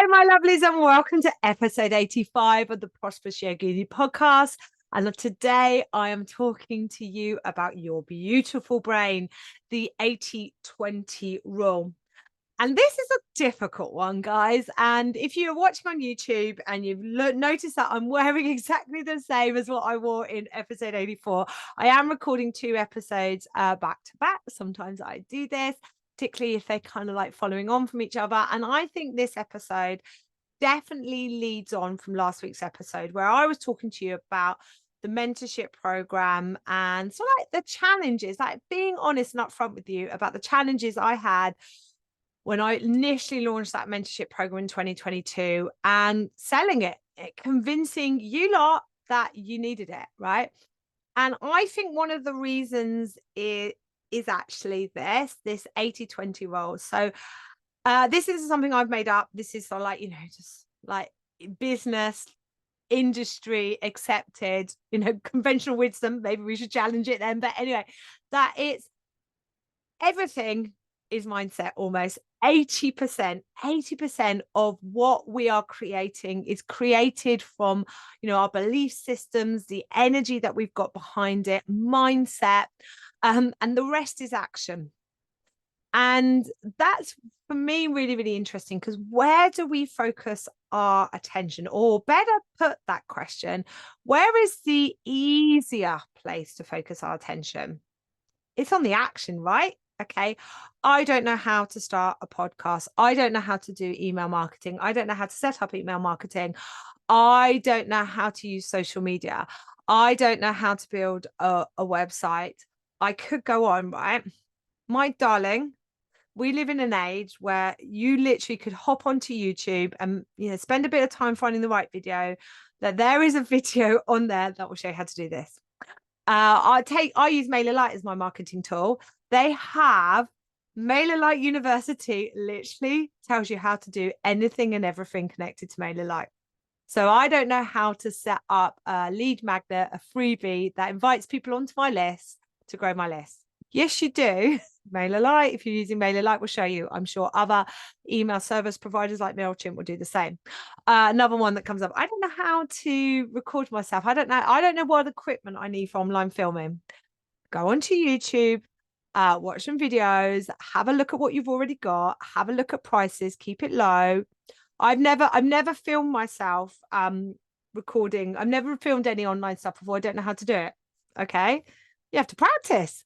Hello, my lovelies, and welcome to episode 85 of the Prosperous Yogini Podcast. And today I am talking to you about your beautiful brain, the 80-20 rule. And this is a difficult one, guys. And if you're watching on YouTube and you've noticed that I'm wearing exactly the same as what I wore in episode 84, I am recording 2 episodes back to back. Sometimes I do this, particularly if they're kind of like following on from each other. And I think this episode definitely leads on from last week's episode where I was talking to you about the mentorship program and so like the challenges, like being honest and upfront with you about the challenges I had when I initially launched that mentorship program in 2022 and selling it, convincing you lot that you needed it, right? And I think one of the reasons is actually this 80-20 rule. So this is something I've made up. This is sort of like, just like business, industry accepted, conventional wisdom. Maybe we should challenge it then. But anyway, that it's everything is mindset. Almost 80% of what we are creating is created from, our belief systems, the energy that we've got behind it, mindset, and the rest is action. And that's, for me, really, really interesting, because where do we focus our attention? Or better put that question, where is the easier place to focus our attention? It's on the action, right? Okay. I don't know how to start a podcast. I don't know how to do email marketing. I don't know how to set up email marketing. I don't know how to use social media. I don't know how to build a website. I could go on, right? My darling, we live in an age where you literally could hop onto YouTube and spend a bit of time finding the right video. That there is a video on there that will show you how to do this. I use MailerLite as my marketing tool. They have MailerLite University, literally tells you how to do anything and everything connected to MailerLite. So I don't know how to set up a lead magnet, a freebie that invites people onto my list to grow my list. Yes, you do. MailerLite, if you're using MailerLite, will show you. I'm sure other email service providers like MailChimp will do the same. Another one that comes up, I don't know how to record myself. I don't know what equipment I need for online filming. Go onto YouTube, watch some videos, have a look at what you've already got, have a look at prices, keep it low. I've never filmed myself recording. I've never filmed any online stuff before. I don't know how to do it. Okay. You have to practice.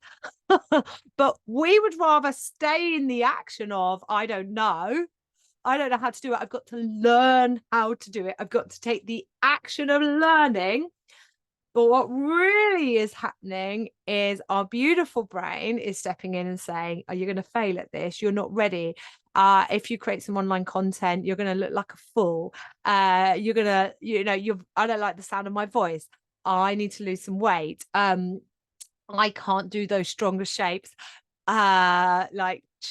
But we would rather stay in the action of, I don't know how to do it. I've got to learn how to do it. I've got to take the action of learning. But what really is happening is our beautiful brain is stepping in and saying, are you going to fail at this? You're not ready. If you create some online content, you're going to look like a fool. You're going to, I don't like the sound of my voice. I need to lose some weight. I can't do those stronger shapes. I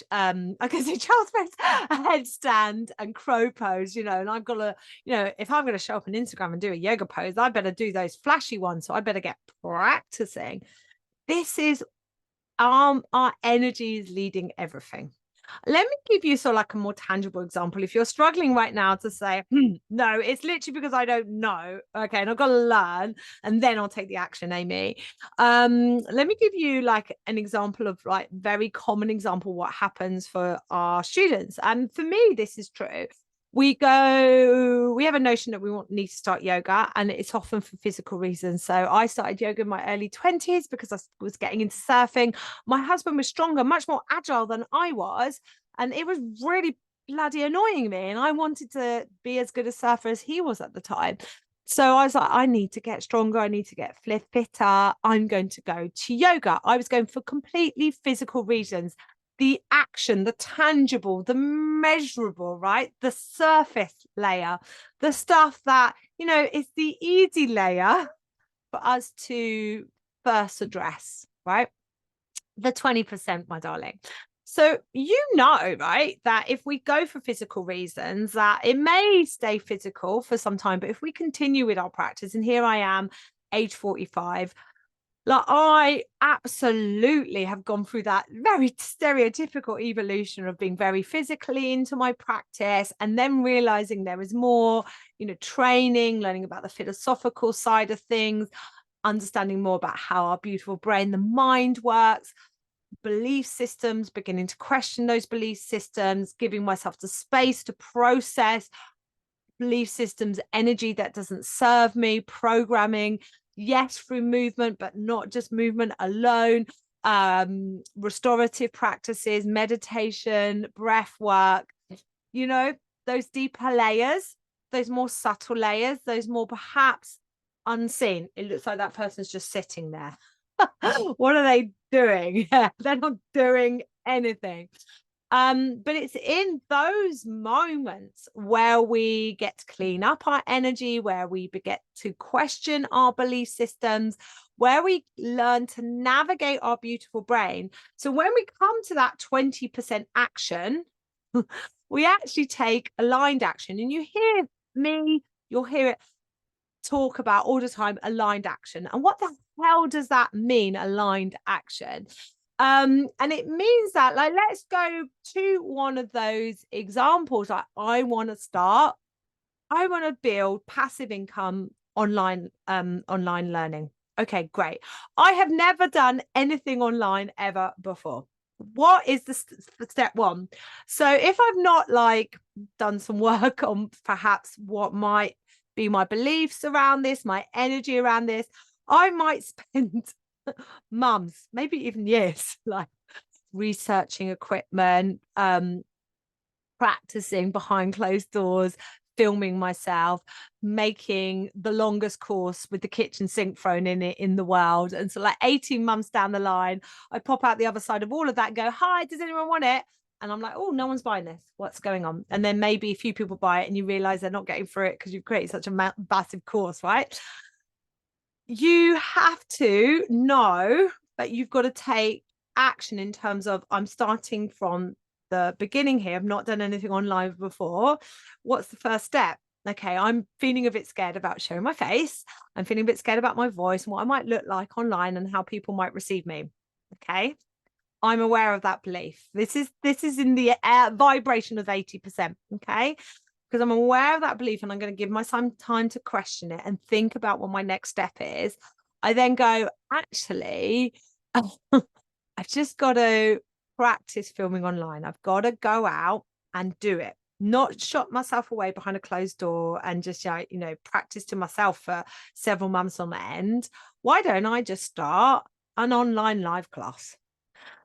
can say Charles Face headstand and crow pose, and I've got to, if I'm going to show up on Instagram and do a yoga pose, I better do those flashy ones. So I better get practicing. This is our energy is leading everything. Let me give you sort of like a more tangible example. If you're struggling right now to say, no, it's literally because I don't know. Okay. And I've got to learn and then I'll take the action, Amy. Let me give you like an example of like very common example, what happens for our students. And for me, this is true. We have a notion that we need to start yoga, and it's often for physical reasons. So I started yoga in my early 20s because I was getting into surfing. My husband was stronger, much more agile than I was, and it was really bloody annoying me. And I wanted to be as good a surfer as he was at the time. So I was like, I need to get stronger. I need to get fitter. I'm going to go to yoga. I was going for completely physical reasons. The action, the tangible, the measurable, right? The surface layer, the stuff that, is the easy layer for us to first address, right? The 20%, my darling. So, right, that if we go for physical reasons, that it may stay physical for some time, but if we continue with our practice, and here I am, age 45, Like, I absolutely have gone through that very stereotypical evolution of being very physically into my practice, and then realizing there is more, training, learning about the philosophical side of things, understanding more about how our beautiful brain, the mind works, belief systems, beginning to question those belief systems, giving myself the space to process belief systems, energy that doesn't serve me, programming, yes, through movement, but not just movement alone, restorative practices, meditation, breath work, those deeper layers, those more subtle layers, those more perhaps unseen. It looks like that person's just sitting there. What are they doing? Yeah, they're not doing anything. But it's in those moments where we get to clean up our energy, where we get to question our belief systems, where we learn to navigate our beautiful brain. So when we come to that 20% action, we actually take aligned action. And you'll hear it talk about all the time, aligned action. And what the hell does that mean, aligned action? And it means that, like, let's go to one of those examples. Like, I want to build passive income online learning. Okay, great. I have never done anything online ever before. What is the step one? So if I've not done some work on perhaps what might be my beliefs around this, my energy around this, I might spend months, maybe even years, researching equipment, practicing behind closed doors, filming myself, making the longest course with the kitchen sink thrown in it in the world. And so 18 months down the line, I pop out the other side of all of that and go, hi, does anyone want it? And I'm like, oh, no one's buying this. What's going on? And then maybe a few people buy it and you realize they're not getting through it because you've created such a massive course, right? You have to know that you've got to take action in terms of, I'm starting from the beginning here. I've not done anything online before. What's the first step? Okay, I'm feeling a bit scared about showing my face. I'm feeling a bit scared about my voice and what I might look like online and how people might receive me. Okay, I'm aware of that belief. This is in the vibration of 80%. Okay, because I'm aware of that belief and I'm going to give myself time to question it and think about what my next step is. I then go, actually, I've just got to practice filming online. I've got to go out and do it, not shut myself away behind a closed door and just, practice to myself for several months on end. Why don't I just start an online live class?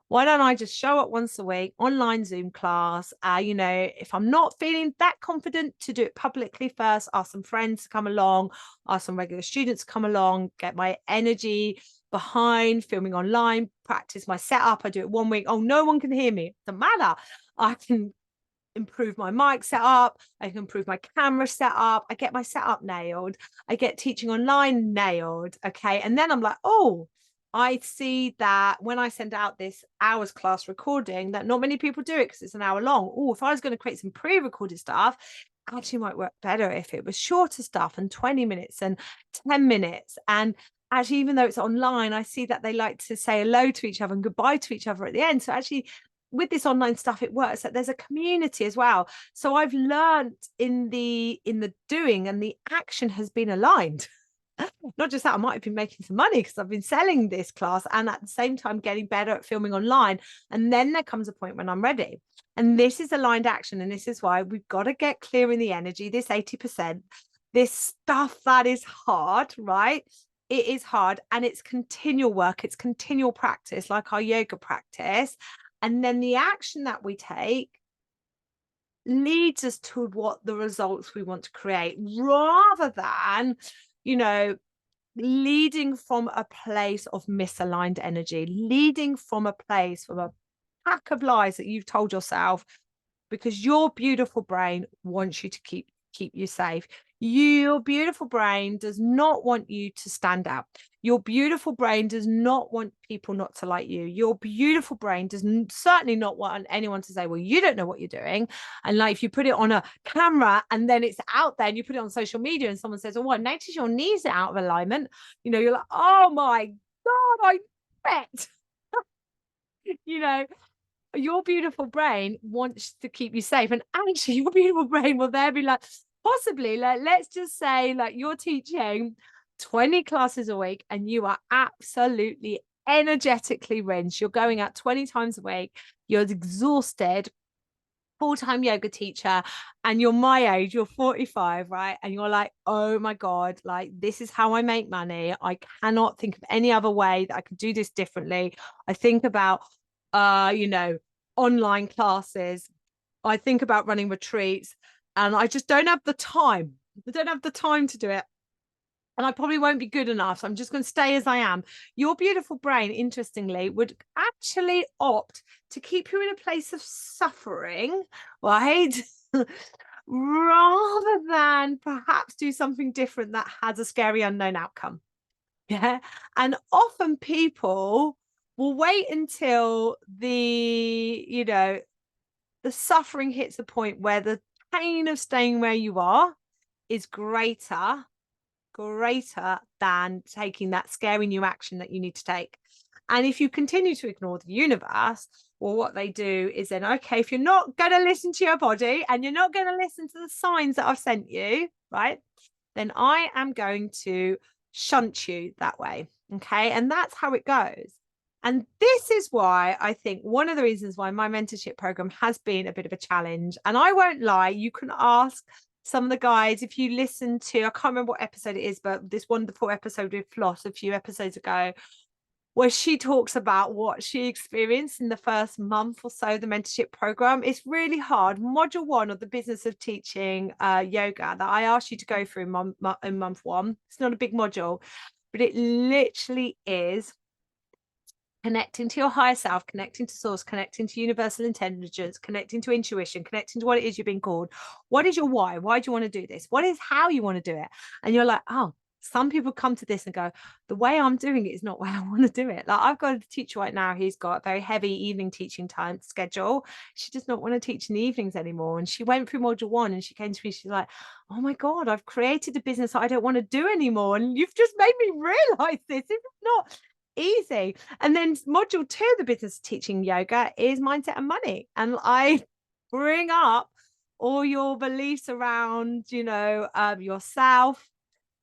Why don't I just show up once a week, online Zoom class? If I'm not feeling that confident to do it publicly first, ask some friends to come along, ask some regular students to come along, get my energy behind filming online, practice my setup. I do it 1 week. Oh, no one can hear me. Doesn't matter. I can improve my mic setup. I can improve my camera setup. I get my setup nailed. I get teaching online nailed. Okay. And then I'm like, oh, I see that when I send out this hours class recording, that not many people do it because it's an hour long. Oh, if I was going to create some pre-recorded stuff, actually might work better if it was shorter stuff and 20 minutes and 10 minutes. And actually, even though it's online, I see that they like to say hello to each other and goodbye to each other at the end. So actually, with this online stuff, it works that there's a community as well. So I've learned in the doing, and the action has been aligned. Not just that, I might have been making some money because I've been selling this class and at the same time getting better at filming online. And then there comes a point when I'm ready. And this is aligned action. And this is why we've got to get clear in the energy, this 80%, this stuff that is hard, right? It is hard and it's continual work. It's continual practice, like our yoga practice. And then the action that we take leads us to what the results we want to create, rather than, leading from a place of misaligned energy, leading from a place of a pack of lies that you've told yourself because your beautiful brain wants you to keep you safe. Your beautiful brain does not want you to stand out. Your beautiful brain does not want people not to like you. Your beautiful brain does certainly not want anyone to say, well, you don't know what you're doing. And if you put it on a camera and then it's out there and you put it on social media and someone says, oh, I notice your knees are out of alignment. You're like, oh my God, I bet, you know, your beautiful brain wants to keep you safe. And actually, your beautiful brain will there be like, possibly, like, let's just say, like, you're teaching 20 classes a week and you are absolutely energetically rinsed. You're going out 20 times a week. You're exhausted, full-time yoga teacher, and you're my age, you're 45, right? And you're like, oh my God, like, this is how I make money. I cannot think of any other way that I could do this differently. I think about, online classes. I think about running retreats, and I just don't have the time. I don't have the time to do it. And I probably won't be good enough. So I'm just going to stay as I am. Your beautiful brain, interestingly, would actually opt to keep you in a place of suffering, right? Rather than perhaps do something different that has a scary unknown outcome. Yeah. And often people will wait until the suffering hits a point where the pain of staying where you are is greater than taking that scary new action that you need to take. And if you continue to ignore the universe, well, what they do is then, okay, if you're not going to listen to your body and you're not going to listen to the signs that I've sent you, right, then I am going to shunt you that way. Okay. And that's how it goes. And this is why I think one of the reasons why my mentorship program has been a bit of a challenge. And I won't lie, you can ask some of the guys, if you listen to, I can't remember what episode it is, but this wonderful episode with Floss a few episodes ago, where she talks about what she experienced in the first month or so of the mentorship program. It's really hard. Module 1 of the business of teaching yoga that I asked you to go through in month 1. It's not a big module, but it literally is connecting to your higher self, connecting to source, connecting to universal intelligence, connecting to intuition, connecting to what it is you're being called. What is your why? Why do you want to do this? What is how you want to do it? And you're like, oh, some people come to this and go, the way I'm doing it is not why I want to do it. Like, I've got a teacher right now who's got a very heavy evening teaching time schedule. She does not want to teach in the evenings anymore. And she went through module 1 and she came to me, she's like, oh my God, I've created a business that I don't want to do anymore. And you've just made me realize this. It's not easy. And then module 2, the business teaching yoga, is mindset and money. And I bring up all your beliefs around, yourself,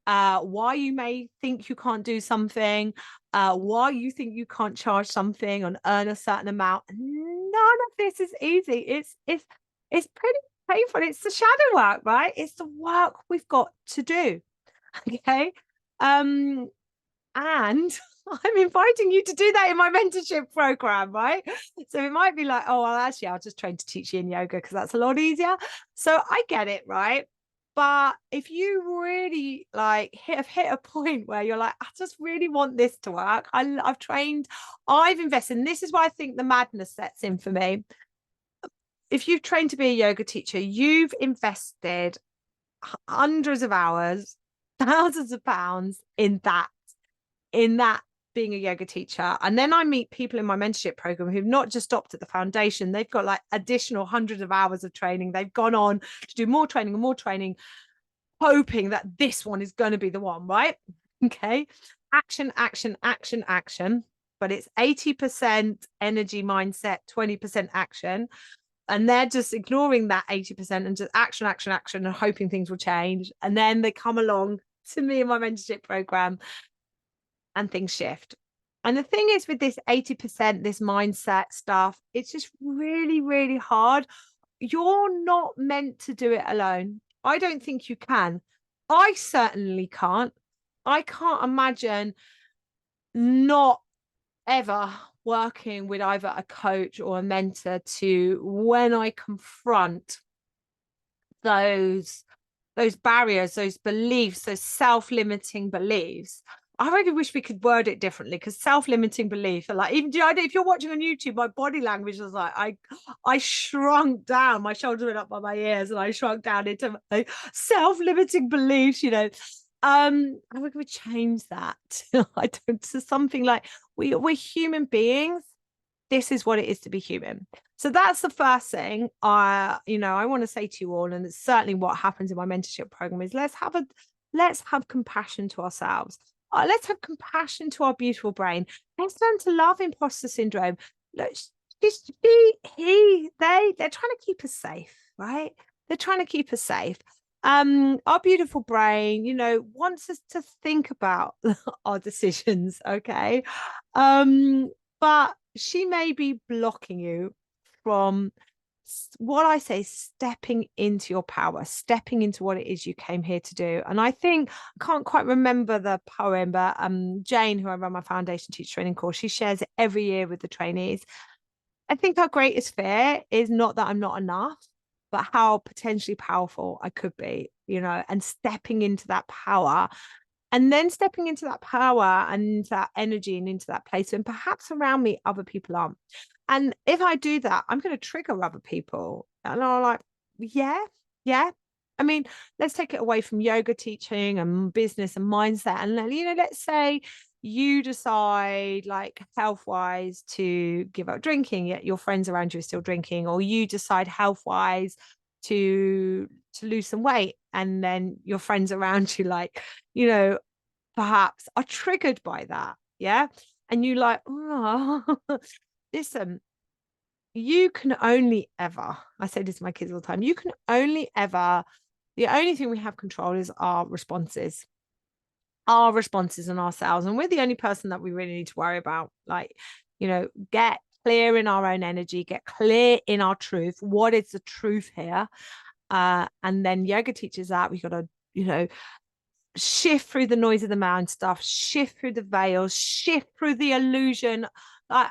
why you may think you can't do something, why you think you can't charge something and earn a certain amount. None of this is easy. It's pretty painful. It's the shadow work, right? It's the work we've got to do. Okay. And I'm inviting you to do that in my mentorship program, right? So it might be like, oh, well, actually, I'll just train to teach yin yoga because that's a lot easier. So I get it, right? But if you really have hit a point where you're like, I just really want this to work. I've trained, I've invested. And this is why I think the madness sets in for me. If you've trained to be a yoga teacher, you've invested hundreds of hours, thousands of pounds in that being a yoga teacher. And then I meet people in my mentorship program who've not just stopped at the foundation, they've got like additional hundreds of hours of training. They've gone on to do more training and more training, hoping that this one is going to be the one, right? Okay. Action, action, action, action. But it's 80% energy mindset, 20% action. And they're just ignoring that 80% and just action, action, action, and hoping things will change. And then they come along to me in my mentorship program and things shift. And the thing is, with this 80%, this mindset stuff, it's just really, really hard. You're not meant to do it alone. I don't think you can. I certainly can't. I can't imagine not ever working with either a coach or a mentor to, when I confront those barriers, those beliefs, those self-limiting beliefs. I really wish we could word it differently, because self-limiting belief, like, even if you're watching on YouTube, my body language was like, I shrunk down, my shoulders went up by my ears, and I shrunk down into my self-limiting beliefs. I would change that. I don't, to something like, we're human beings. This is what it is to be human. So that's the first thing I want to say to you all, and it's certainly what happens in my mentorship program, is let's have compassion to ourselves. Let's have compassion to our beautiful brain. Let's learn to love imposter syndrome. Look, they're trying to keep us safe, right? They're trying to keep us safe. Our beautiful brain, wants us to think about our decisions, okay? But she may be blocking you from what I say, stepping into your power, stepping into what it is you came here to do. And I think, I can't quite remember the poem, but Jane, who I run my foundation teacher training course, she shares it every year with the trainees. I think our greatest fear is not that I'm not enough, but how potentially powerful I could be, and stepping into that power. And then stepping into that power and into that energy and into that place, and perhaps around me, other people aren't. And if I do that, I'm going to trigger other people. And I'm like, yeah, yeah. I mean, let's take it away from yoga teaching and business and mindset. And, let's say you decide, like, health wise to give up drinking, yet your friends around you are still drinking, or you decide health wise to lose some weight, and then your friends around you, like, perhaps are triggered by that. Yeah. And you like, oh, listen, you can only ever, I say this to my kids all the time, you can only ever, the only thing we have control is our responses in ourselves. And we're the only person that we really need to worry about. Like, get clear in our own energy, get clear in our truth. What is the truth here? And then yoga teaches that we got to, shift through the noise of the mound stuff, shift through the veils, shift through the illusion. Like,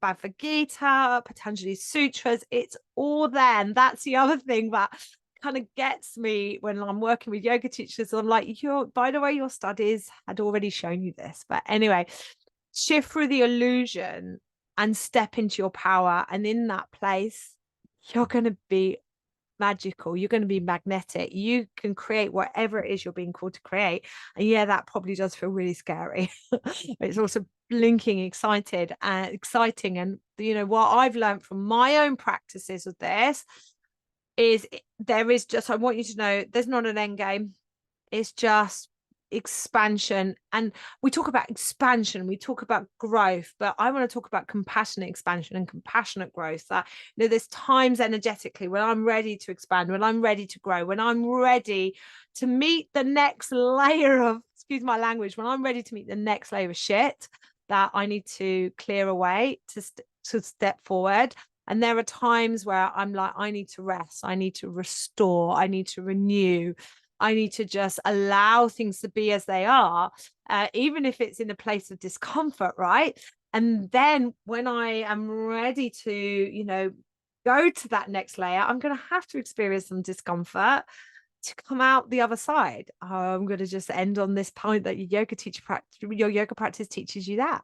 Bhagavad Gita, Patanjali Sutras, it's all there. And that's the other thing that kind of gets me when I'm working with yoga teachers. I'm like, by the way, your studies had already shown you this. But anyway, shift through the illusion and step into your power. And in that place, you're going to be magical. You're going to be magnetic. You can create whatever it is you're being called to create. And yeah, that probably does feel really scary. It's also blinking exciting. And what I've learned from my own practices of this is there is just, I want you to know, there's not an end game. It's just expansion. And we talk about expansion, we talk about growth, but I want to talk about compassionate expansion and compassionate growth. That there's times energetically when I'm ready to expand, when I'm ready to grow, when I'm ready to meet the next layer of, excuse my language, when I'm ready to meet the next layer of shit that I need to clear away to step forward. And there are times where I'm like, I need to rest, I need to restore, I need to renew, I need to just allow things to be as they are, even if it's in a place of discomfort, right? And then when I am ready to, go to that next layer, I'm going to have to experience some discomfort to come out the other side. I'm going to just end on this point that your yoga practice teaches you that.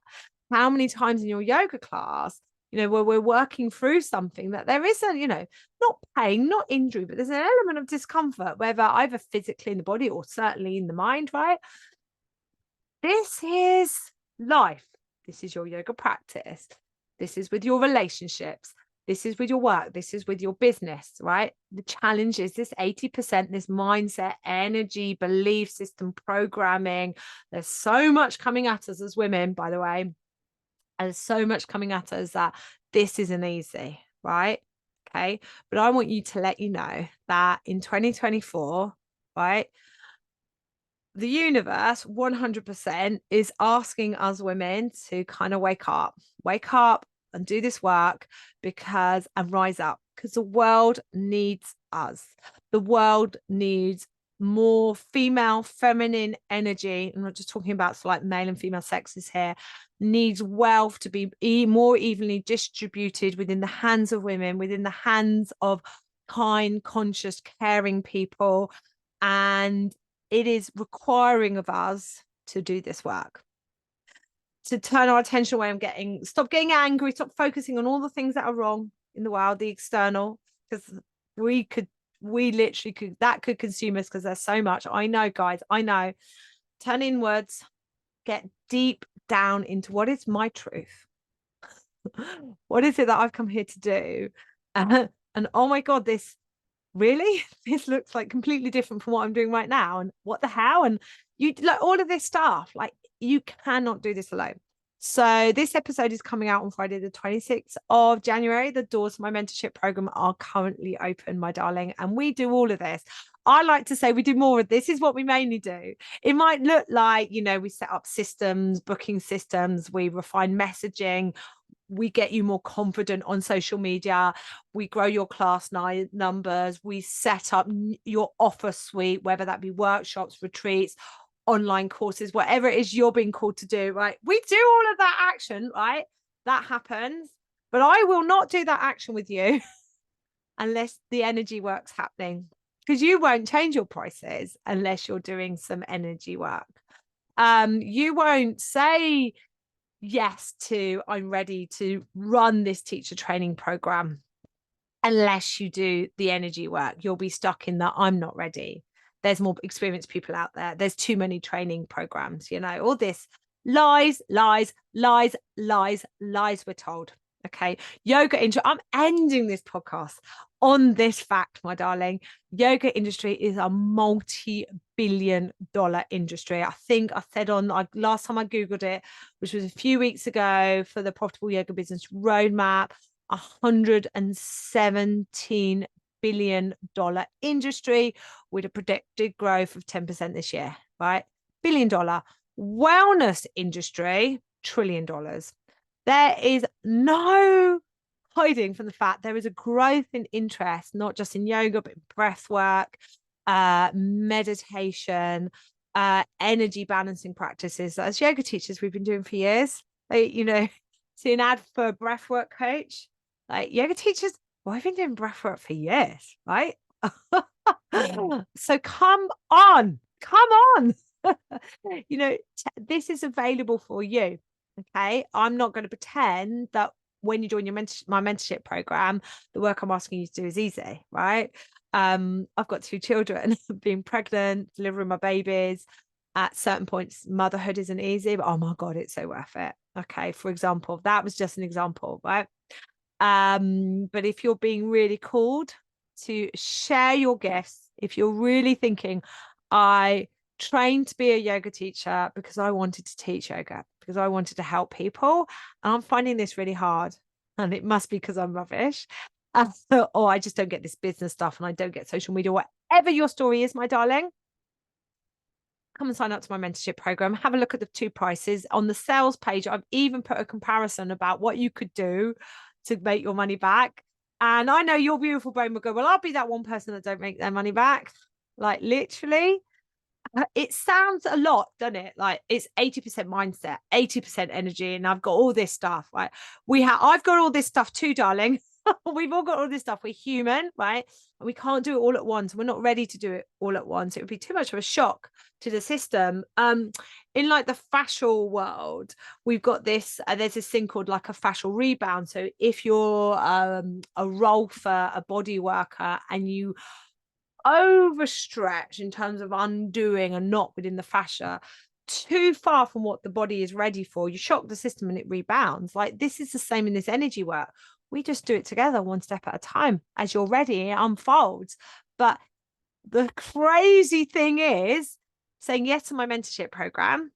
How many times in your yoga class, where we're working through something that there isn't, not pain, not injury, but there's an element of discomfort, whether either physically in the body or certainly in the mind, right? This is life. This is your yoga practice. This is with your relationships. This is with your work. This is with your business, right? The challenge is this 80%, this mindset, energy, belief system, programming. There's so much coming at us as women, by the way. There's so much coming at us that this isn't easy, right? Okay. But I want you to let you know that in 2024, right, the universe 100% is asking us women to kind of wake up and do this work and rise up, because the world needs us. The world needs more female feminine energy. I'm not just talking about like male and female sexes here. Needs wealth to be more evenly distributed within the hands of women, within the hands of kind, conscious, caring people. And it is requiring of us to do this work, to turn our attention away and stop getting angry, stop focusing on all the things that are wrong in the world, the external, because that could consume us, because there's so much. I know, guys, I know. Turn inwards, get deep down into what is my truth. What is it that I've come here to do? And oh my God, this looks like completely different from what I'm doing right now. And what the hell? And You like all of this stuff, like you cannot do this alone. So this episode is coming out on Friday, the 26th of January. The doors to my mentorship program are currently open, my darling. And we do all of this. I like to say we do more of this. Is what we mainly do. It might look like, we set up systems, booking systems, we refine messaging, we get you more confident on social media, we grow your class numbers, we set up your offer suite, whether that be workshops, retreats, online courses, whatever it is you're being called to do, right? We do all of that action, right? That happens. But I will not do that action with you unless the energy work's happening, because you won't change your prices unless you're doing some energy work. You won't say yes to, I'm ready to run this teacher training program, unless you do the energy work. You'll be stuck in that I'm not ready. There's more experienced people out there. There's too many training programs, all this lies, lies, lies, lies, lies we're told. Okay. Yoga industry. I'm ending this podcast on this fact, my darling. Yoga industry is a multi-billion-dollar industry. I think I said last time I Googled it, which was a few weeks ago, for the Profitable Yoga Business Roadmap, $117 billion industry with a predicted growth of 10% this year, right? $1 billion. Wellness industry, $1 trillion. There is no hiding from the fact there is a growth in interest, not just in yoga, but in breath work, meditation, energy balancing practices. As yoga teachers, we've been doing for years. See an ad for a breathwork coach. Like yoga teachers, well, I've been doing breathwork for years, right? So come on. This is available for you. Okay. I'm not going to pretend that when you join my mentorship program, the work I'm asking you to do is easy, right? I've got 2 children, being pregnant, delivering my babies. At certain points, motherhood isn't easy, but oh my God, it's so worth it. Okay. For example, that was just an example, right? But if you're being really called to share your gifts, if you're really thinking, I trained to be a yoga teacher because I wanted to teach yoga, because I wanted to help people, and I'm finding this really hard, and it must be because I'm rubbish, or I just don't get this business stuff and I don't get social media, whatever your story is, my darling, come and sign up to my mentorship program. Have a look at the 2 prices on the sales page. I've even put a comparison about what you could do to make your money back. And I know your beautiful brain will go, well, I'll be that one person that don't make their money back. Like literally, it sounds a lot, doesn't it? Like it's 80% mindset, 80% energy. And I've got all this stuff, right? I've got all this stuff too, darling. We've all got all this stuff. We're human, right? And we can't do it all at once. We're not ready to do it all at once. It would be too much of a shock to the system. In like the fascial world, we've got this, there's this thing called like a fascial rebound. So if you're a role for a body worker and you overstretch in terms of undoing a knot within the fascia too far from what the body is ready for, you shock the system and it rebounds. Like this is the same in this energy work. We just do it together, one step at a time. As you're ready, it unfolds. But the crazy thing is saying yes to my mentorship program,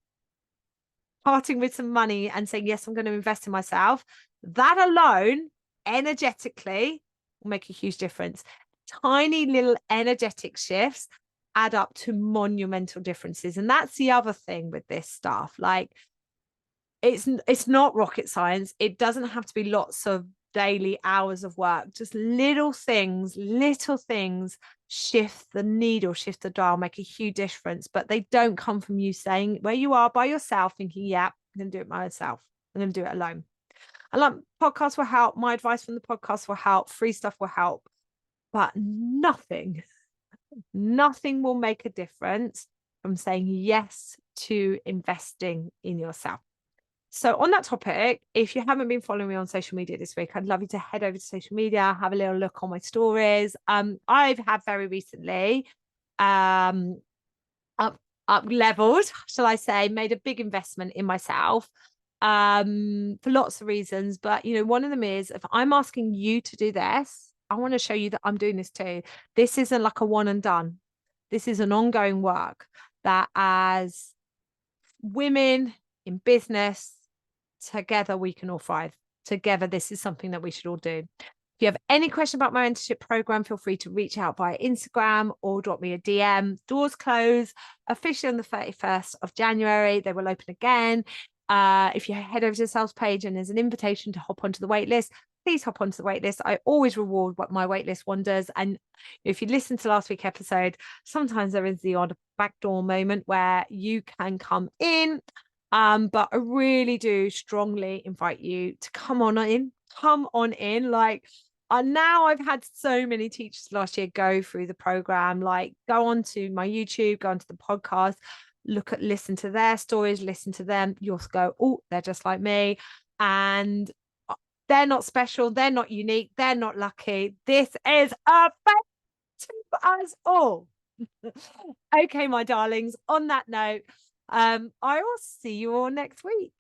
parting with some money and saying, yes, I'm going to invest in myself. That alone, energetically, will make a huge difference. Tiny little energetic shifts add up to monumental differences. And that's the other thing with this stuff. Like it's not rocket science. It doesn't have to be lots of daily hours of work. Just little things shift the needle, shift the dial, make a huge difference. But they don't come from you saying where you are by yourself, thinking, yeah, I'm going to do it myself. I'm going to do it alone. And like podcasts will help. My advice from the podcast will help. Free stuff will help. But nothing will make a difference from saying yes to investing in yourself. So on that topic, if you haven't been following me on social media this week, I'd love you to head over to social media, have a little look on my stories. I've had very recently up leveled, shall I say, made a big investment in myself for lots of reasons. But, one of them is if I'm asking you to do this, I want to show you that I'm doing this too. This isn't like a one and done. This is an ongoing work. that as women in business, together we can all thrive. Together, this is something that we should all do. If you have any question about my mentorship program, feel free to reach out via Instagram or drop me a DM. Doors close officially on the 31st of January. They will open again. If you head over to the sales page and there's an invitation to hop onto the wait list, please hop onto the wait list. I always reward what my wait list wonders. And if you listen to last week's episode, sometimes there is the odd backdoor moment where you can come in. But I really do strongly invite you to come on in. Like, now I've had so many teachers last year go through the program, like go onto my YouTube, go onto the podcast, listen to their stories, listen to them. You'll go, oh, they're just like me. And they're not special. They're not unique. They're not lucky. This is a to us all. Okay, my darlings, on that note, I will see you all next week.